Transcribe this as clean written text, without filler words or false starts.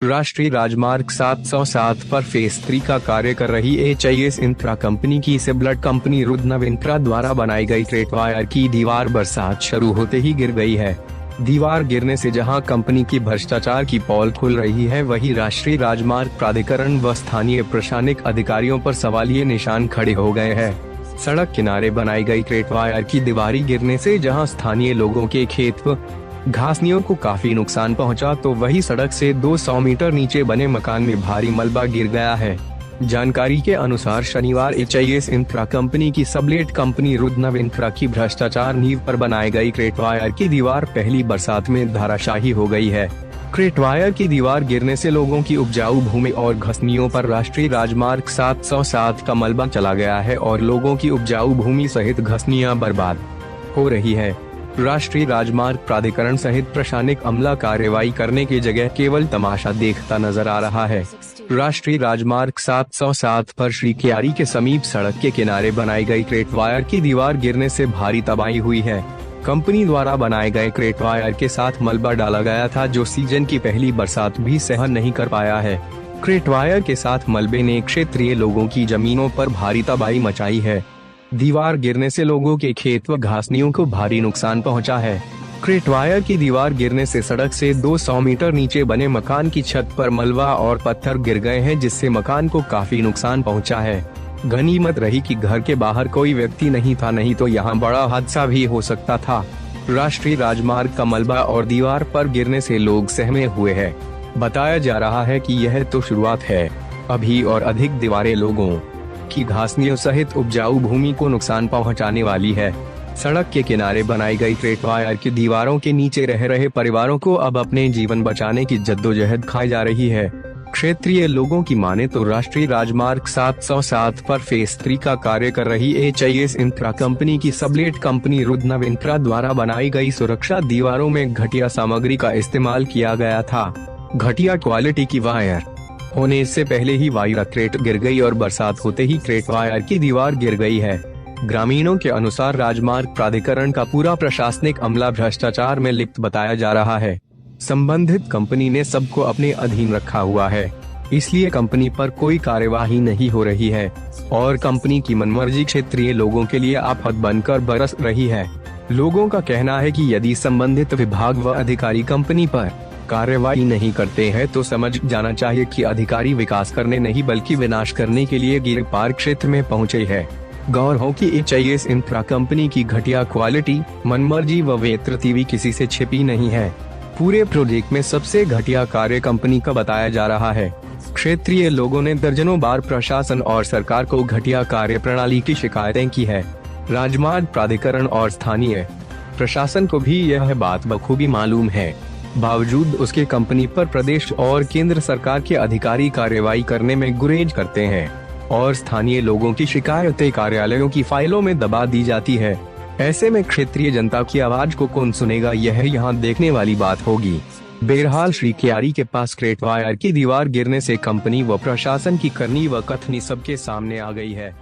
राष्ट्रीय राजमार्ग 707 पर फेज 3 का कार्य कर रही HIS इंफ्रा कंपनी की सिबलेट कंपनी रुद्रनव इंफ्रा द्वारा बनाई गई क्रेट वायर की दीवार बरसात शुरू होते ही गिर गई है। दीवार गिरने से जहां कंपनी की भ्रष्टाचार की पोल खुल रही है, वहीं राष्ट्रीय राजमार्ग प्राधिकरण व स्थानीय प्रशासनिक अधिकारियों पर सवालिया निशान खड़े हो गए हैं। सड़क किनारे बनाई गई क्रेट वायर की दीवारी गिरने से जहां स्थानीय लोगों के खेत व घासनियों को काफी नुकसान पहुंचा, तो वही सड़क से 200 मीटर नीचे बने मकान में भारी मलबा गिर गया है। जानकारी के अनुसार शनिवार HIS इंफ्रा कंपनी की सबलेट कंपनी रुद्रनव इंफ्रा की भ्रष्टाचार नींव पर बनाई गई क्रेट वायर की दीवार पहली बरसात में धराशायी हो गई है। क्रेट वायर की दीवार गिरने से लोगों की उपजाऊ भूमि और घासनियों पर राष्ट्रीय राजमार्ग 707 का मलबा चला गया है और लोगों की उपजाऊ भूमि सहित घासनियां बर्बाद हो रही है। राष्ट्रीय राजमार्ग प्राधिकरण सहित प्रशासनिक अमला कार्रवाई करने की जगह केवल तमाशा देखता नजर आ रहा है। राष्ट्रीय राजमार्ग 707 पर श्री क्यारी के समीप सड़क के किनारे बनाई गई क्रेट वायर की दीवार गिरने से भारी तबाही हुई है। कंपनी द्वारा बनाए गए क्रेट वायर के साथ मलबा डाला गया था, जो सीजन की पहली बरसात भी सहन नहीं कर पाया है। क्रेट वायर के साथ मलबे ने क्षेत्रीय लोगों की जमीनों पर भारी तबाही मचाई है। दीवार गिरने से लोगों के खेत व घासनियों को भारी नुकसान पहुंचा है। क्रेट वायर की दीवार गिरने से सड़क से 200 मीटर नीचे बने मकान की छत पर मलबा और पत्थर गिर गए हैं, जिससे मकान को काफी नुकसान पहुंचा है। गनीमत रही कि घर के बाहर कोई व्यक्ति नहीं था, नहीं तो यहां बड़ा हादसा भी हो सकता था। राष्ट्रीय राजमार्ग का मलबा और दीवार पर गिरने से लोग सहमे हुए हैं। बताया जा रहा है कि यह तो शुरुआत है, अभी और अधिक दीवारें लोगों की घासनियों सहित उपजाऊ भूमि को नुकसान पहुंचाने वाली है। सड़क के किनारे बनाई गई क्रेट वायर की दीवारों के नीचे रह रहे परिवारों को अब अपने जीवन बचाने की जद्दोजहद खाई जा रही है। क्षेत्रीय लोगों की माने तो राष्ट्रीय राजमार्ग 707 पर फेज 3 का कार्य कर रही HIS इंफ्रा कंपनी की सबलेट कंपनी रुद्रनव इंफ्रा द्वारा बनाई गई सुरक्षा दीवारों में घटिया सामग्री का इस्तेमाल किया गया था। घटिया क्वालिटी की वायर होने से पहले ही वायर क्रेट गिर गई और बरसात होते ही क्रेट वायर की दीवार गिर गई है। ग्रामीणों के अनुसार राजमार्ग प्राधिकरण का पूरा प्रशासनिक अमला भ्रष्टाचार में लिप्त बताया जा रहा है। संबंधित कंपनी ने सबको अपने अधीन रखा हुआ है, इसलिए कंपनी पर कोई कार्यवाही नहीं हो रही है और कंपनी की मनमर्जी क्षेत्रीय लोगों के लिए आफत बनकर बरस रही है। लोगों का कहना है कि यदि संबंधित विभाग व अधिकारी कंपनी पर कार्रवाई नहीं करते हैं तो समझ जाना चाहिए कि अधिकारी विकास करने नहीं बल्कि विनाश करने के लिए गिर पार क्षेत्र में पहुंचे हैं। गौर हो कि HIS इंफ्रा कंपनी की घटिया क्वालिटी, मनमर्जी व वेतरतीवी किसी से छिपी नहीं है। पूरे प्रोजेक्ट में सबसे घटिया कार्य कंपनी का बताया जा रहा है। क्षेत्रीय लोगों ने दर्जनों बार प्रशासन और सरकार को घटिया कार्य प्रणाली की शिकायतें की है। राजमार्ग प्राधिकरण और स्थानीय प्रशासन को भी यह बात बखूबी मालूम है, बावजूद उसके कंपनी पर प्रदेश और केंद्र सरकार के अधिकारी कार्रवाई करने में गुरेज करते हैं और स्थानीय लोगों की शिकायतें कार्यालयों की फाइलों में दबा दी जाती है। ऐसे में क्षेत्रीय जनता की आवाज को कौन सुनेगा, यह यहाँ देखने वाली बात होगी। बहरहाल श्री क्यारी के पास क्रेट वायर की दीवार गिरने से कंपनी व प्रशासन की करनी व कथनी सबके सामने आ गई है।